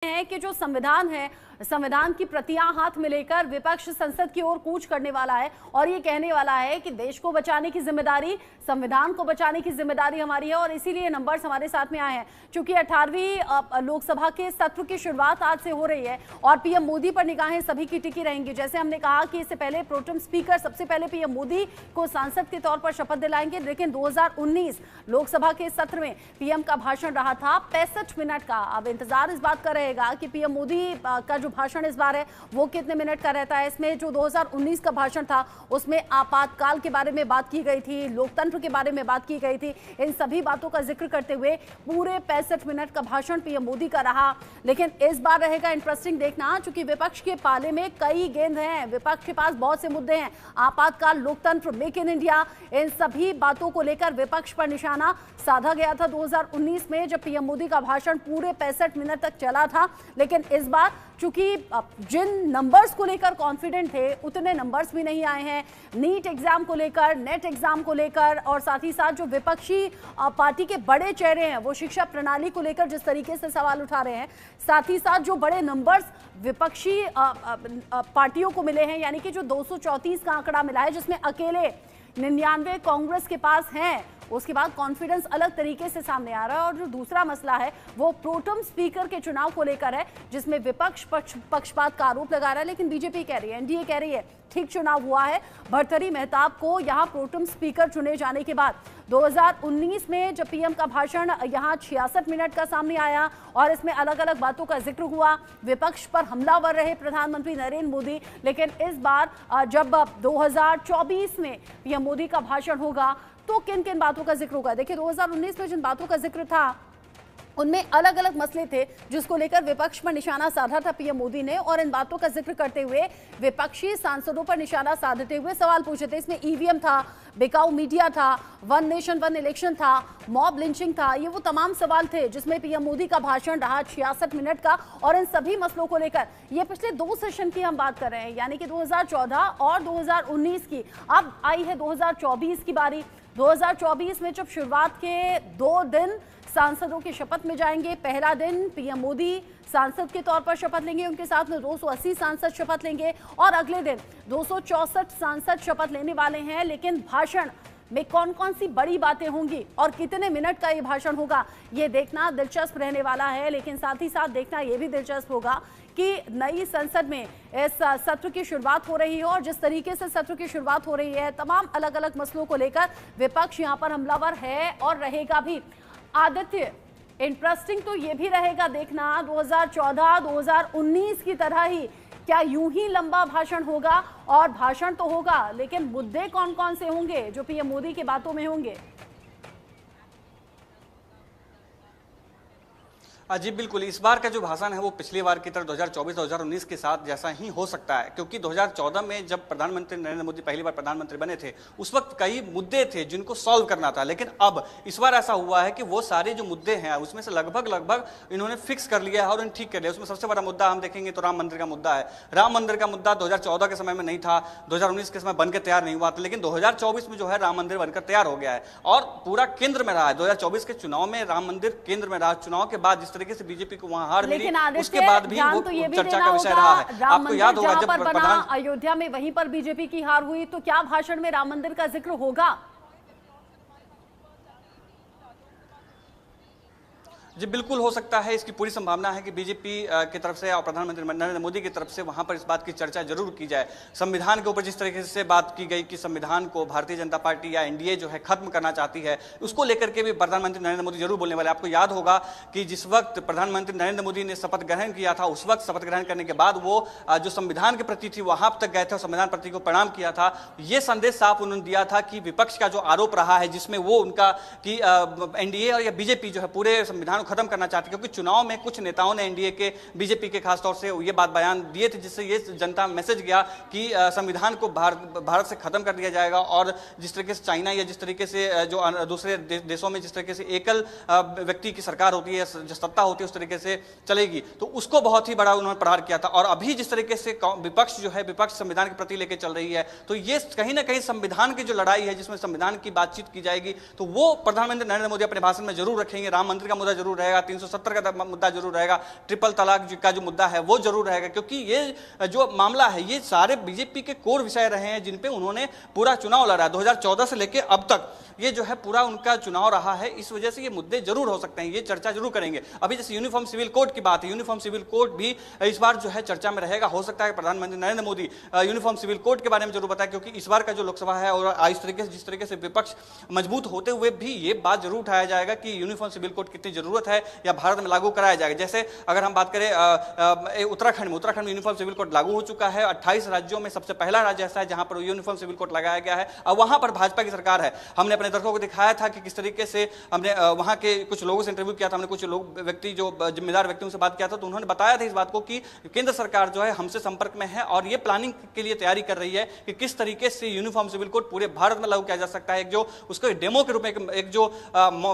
है कि जो संविधान है, संविधान की प्रतियां हाथ में लेकर विपक्ष संसद की ओर कूच करने वाला है और ये कहने वाला है कि देश को बचाने की जिम्मेदारी, संविधान को बचाने की जिम्मेदारी हमारी है। और इसीलिए नंबर्स हमारे साथ में आए हैं। चूंकि 18वीं लोकसभा के सत्र की शुरुआत आज से हो रही है और पीएम मोदी पर निगाहें सभी की टिकी रहेंगी। जैसे हमने कहा कि इससे पहले प्रोटेम स्पीकर सबसे पहले पीएम मोदी को सांसद के तौर पर शपथ दिलाएंगे, लेकिन 2019 लोकसभा के सत्र में पीएम का भाषण रहा था 65 मिनट का। अब इंतजार इस बात का रहेगा कि पीएम मोदी का जो भाषण इस बार है वो कितने मिनट का रहता है। इसमें जो 2019 का भाषण था उसमें आपातकाल के बारे में बात की गई थी, लोकतंत्र के बारे में बात की गई थी। इन सभी बातों का जिक्र करते हुए पूरे 65 मिनट का भाषण पीएम मोदी का रहा। लेकिन इस बार रहेगा इंटरेस्टिंग देखना, चूंकि विपक्ष के पाले में कई गेंद हैं, विपक्ष के पास बहुत से मुद्दे हैं। आपातकाल, लोकतंत्र, मेक इन इंडिया, इन सभी बातों को लेकर विपक्ष पर निशाना साधा गया था 2019 में जब पीएम मोदी का भाषण पूरे 65 मिनट तक चला था। लेकिन इस बार चूंकि जिन नंबर्स को लेकर कॉन्फिडेंट थे उतने नंबर्स भी नहीं आए हैं। नीट एग्जाम को लेकर, नेट एग्जाम को लेकर और साथ ही साथ जो विपक्षी पार्टी के बड़े चेहरे हैं वो शिक्षा प्रणाली को लेकर जिस तरीके से सवाल उठा रहे हैं, साथ ही साथ जो बड़े नंबर्स विपक्षी पार्टियों को मिले हैं, यानी कि जो 234 का आंकड़ा मिला है जिसमें अकेले 99 कांग्रेस के पास हैं, उसके बाद कॉन्फिडेंस अलग तरीके से सामने आ रहा है। और जो दूसरा मसला है वो प्रोटेम स्पीकर के चुनाव को लेकर है, जिसमें विपक्ष पक्षपात का आरोप लगा रहा है। लेकिन बीजेपी कह रही है, एनडीए कह रही है ठीक चुनाव हुआ है। भर्तृहरि मेहताब को यहां प्रोटेम स्पीकर चुने जाने के बाद 2019 में जब पीएम का भाषण यहां 66 मिनट का सामने आया और इसमें अलग अलग बातों का जिक्र हुआ, विपक्ष पर हमलावर रहे प्रधानमंत्री नरेंद्र मोदी। लेकिन इस बार जब 2024 में पीएम मोदी का भाषण होगा तो किन किन बातों का जिक्र होगा। देखिए 2019 में जिन बातों का जिक्र था उनमें अलग अलग मसले थे जिसको लेकर विपक्ष पर निशाना साधा था पीएम मोदी ने। और इन बातों का जिक्र करते हुए विपक्षी सांसदों पर निशाना साधते हुए सवाल पूछे थे। इसमें ईवीएम था, बिकाऊ मीडिया था, वन नेशन वन इलेक्शन था, मॉब लिंचिंग था। ये वो तमाम सवाल थे जिसमें पीएम मोदी का भाषण रहा 66 मिनट का। और इन सभी मसलों को लेकर ये पिछले 2 सेशन की हम बात कर रहे हैं, यानी कि 2014 और 2019 की। अब आई है 2024 की बारी। 2024 में जब शुरुआत के 2 दिन सांसदों की शपथ में जाएंगे। पहला दिन पीएम मोदी सांसद के तौर पर शपथ लेंगे, उनके साथ में 280 सांसद शपथ लेंगे और अगले दिन 264 सांसद शपथ लेने वाले हैं। लेकिन भाषण में कौन कौन सी बड़ी बातें होंगी और कितने मिनट का ये भाषण होगा, ये देखना दिलचस्प रहने वाला है। लेकिन साथ ही साथ देखना ये भी दिलचस्प होगा कि नई संसद में इस सत्र की शुरुआत हो रही है और जिस तरीके से सत्र की शुरुआत हो रही है, तमाम अलग अलग मसलों को लेकर विपक्ष यहाँ पर हमलावर है और रहेगा भी। आदित्य, इंटरेस्टिंग तो ये भी रहेगा देखना 2014 2019 की तरह ही क्या यूं ही लंबा भाषण होगा। और भाषण तो होगा लेकिन मुद्दे कौन कौन से होंगे जो पीएम मोदी की बातों में होंगे। जी बिल्कुल, इस बार का जो भाषण है वो पिछली बार की तरह 2024-2019 के साथ जैसा ही हो सकता है, क्योंकि 2014 में जब प्रधानमंत्री नरेंद्र मोदी पहली बार प्रधानमंत्री बने थे उस वक्त कई मुद्दे थे जिनको सॉल्व करना था। लेकिन अब इस बार ऐसा हुआ है कि वो सारे जो मुद्दे हैं उसमें से लगभग इन्होंने फिक्स कर लिया है और इन्हें ठीक कर लिया। उसमें सबसे बड़ा मुद्दा हम देखेंगे तो राम मंदिर का मुद्दा है। राम मंदिर का मुद्दा 2014 के समय में नहीं था, 2019 के समय बनकर तैयार नहीं हुआ था, लेकिन 2024 में जो है राम मंदिर बनकर तैयार हो गया है और पूरा केंद्र में रहा है। 2024 के चुनाव में राम मंदिर केंद्र में रहा। चुनाव के बाद जिस तरीके से बीजेपी को हार मिली, उसके बाद भी वो तो चर्चा का विषय रहा है। आपको याद होगा जब अयोध्या में वहीं पर बीजेपी की हार हुई तो क्या भाषण में राम मंदिर का जिक्र होगा। जी बिल्कुल हो सकता है, इसकी पूरी संभावना है कि बीजेपी की तरफ से और प्रधानमंत्री नरेंद्र मोदी की तरफ से वहां पर इस बात की चर्चा जरूर की जाए। संविधान के ऊपर जिस तरीके से बात की गई कि संविधान को भारतीय जनता पार्टी या एनडीए जो है खत्म करना चाहती है, उसको लेकर के भी प्रधानमंत्री नरेंद्र मोदी जरूर बोलने वाले। आपको याद होगा कि जिस वक्त प्रधानमंत्री नरेंद्र मोदी ने शपथ ग्रहण किया था, उस वक्त शपथ ग्रहण करने के बाद वो जो संविधान के प्रति थी वहां तक गए थे और संविधान प्रति को प्रणाम किया था। ये संदेश साफ उन्होंने दिया था कि विपक्ष का जो आरोप रहा है जिसमें वो उनका कि एनडीए और या बीजेपी जो है पूरे संविधान खत्म करना चाहती है, क्योंकि चुनाव में कुछ नेताओं ने एनडीए के, बीजेपी के खासतौर से ये बात बयान दिए थे जिससे ये जनता मैसेज गया कि संविधान को भारत से खत्म कर दिया जाएगा। और जिस तरीके से चाइना या जिस तरीके से जो दूसरे देशों में जिस तरीके से एकल व्यक्ति की सरकार होती है, जो सत्ता होती है, उस तरीके से चलेगी, तो उसको बहुत ही बड़ा उन्होंने प्रहार किया था। और अभी जिस तरीके से विपक्ष जो है, विपक्ष संविधान के प्रति लेकर चल रही है, तो ये कहीं ना कहीं संविधान की जो लड़ाई है जिसमें संविधान की बातचीत की जाएगी, तो वो प्रधानमंत्री नरेंद्र मोदी अपने भाषण में जरूर रखेंगे। राम मंदिर का मुद्दा जरूर जरूर रहेगा, 370 का मुद्दा जरूर रहेगा, ट्रिपल तलाक का जो मुद्दा है वो जरूर रहेगा, क्योंकि ये जो मामला है ये सारे बीजेपी के कोर विषय रहे हैं जिन पे उन्होंने पूरा चुनाव लड़ा। 2014 से लेकर अब तक ये जो है पूरा उनका चुनाव रहा है। इस वजह से ये मुद्दे जरूर हो सकते हैं, ये चर्चा जरूर करेंगे। अभी जैसे यूनिफॉर्म सिविल कोड की बात है, यूनिफॉर्म सिविल कोड भी इस बार जो है चर्चा में रहेगा। हो सकता है प्रधानमंत्री Narendra Modi uniform civil code के बारे में जरूर बताएं, क्योंकि इस बार का जो लोकसभा है और इस तरीके से जिस तरीके से विपक्ष मजबूत होते हुए भी ये बात जरूर उठाया जाएगा कि यूनिफॉर्म सिविल कोड कितनी जरूरत है या भारत में लागू कराया जाएगा। जैसे अगर हम बात करें उत्तराखंड में यूनिफॉर्म सिविल कोड लागू हो चुका है। 28 राज्यों में सबसे पहला राज्य ऐसा है जहां पर यूनिफॉर्म सिविल कोड लगाया गया है और वहां पर भाजपा की सरकार है। हमने अपने दर्शकों को दिखाया था कि किस तरीके से हमने वहां के कुछ लोगों से इंटरव्यू किया था, हमने कुछ लोग व्यक्ति जो जिम्मेदार व्यक्तियों से बात किया था, तो उन्होंने बताया था इस बात को कि केंद्र सरकार जो है हमसे संपर्क में है और ये प्लानिंग के लिए तैयारी कर रही है कि किस तरीके से यूनिफॉर्म सिविल कोड पूरे भारत में लागू किया जा सकता है। एक जो उसको डेमो के रूप में, एक जो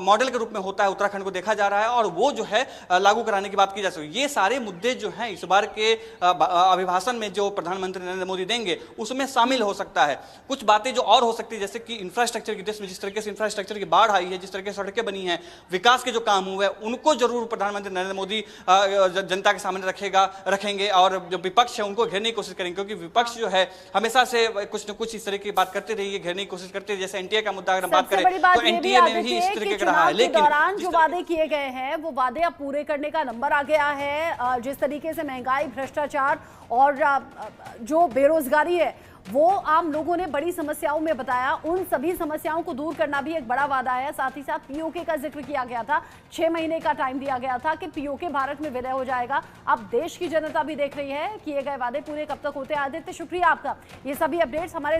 मॉडल के रूप में होता है, उत्तराखंड को देखा जा रहा है और वो जो है लागू कराने की बात की जा सकती है। ये सारे मुद्दे जो हैं इस बार के अभिभाषण में जो प्रधानमंत्री नरेंद्र मोदी देंगे उसमें शामिल हो सकता है। कुछ बातें जो और हो सकती है, जैसे कि इंफ्रास्ट्रक्चर की, देश में जिस तरीके से इंफ्रास्ट्रक्चर की बाढ़ आई है, जिस तरीके से सड़कें बनी हैं, विकास के जो काम हुए उनको जरूर प्रधानमंत्री नरेंद्र मोदी जनता के सामने रखेंगे और जो विपक्ष है उनको घेरने की कोशिश करेंगे, क्योंकि विपक्ष जो है हमेशा से कुछ न कुछ इस तरह की बात करते रही है, घेरने की कोशिश करते रही। जैसे एनटीए का मुद्दा अगर हम बात करें तो एनटीए में भी इस तरीके का रहा है, लेकिन दौरान जो वादे किए गए हैं वो वादे अब पूरे करने का नंबर आ गया है। जिस तरीके से महंगाई, भ्रष्टाचार और जो बेरोजगारी है वो आम लोगों ने बड़ी समस्याओं में बताया, उन सभी समस्याओं को दूर करना भी एक बड़ा वादा है। साथ ही साथ पीओके का जिक्र किया गया था, 6 महीने का टाइम दिया गया था कि पीओके भारत में विलय हो जाएगा। अब देश की जनता भी देख रही है कि किए गए वादे पूरे कब तक होते हैं। आदित्य, शुक्रिया आपका, ये सभी अपडेट्स हमारे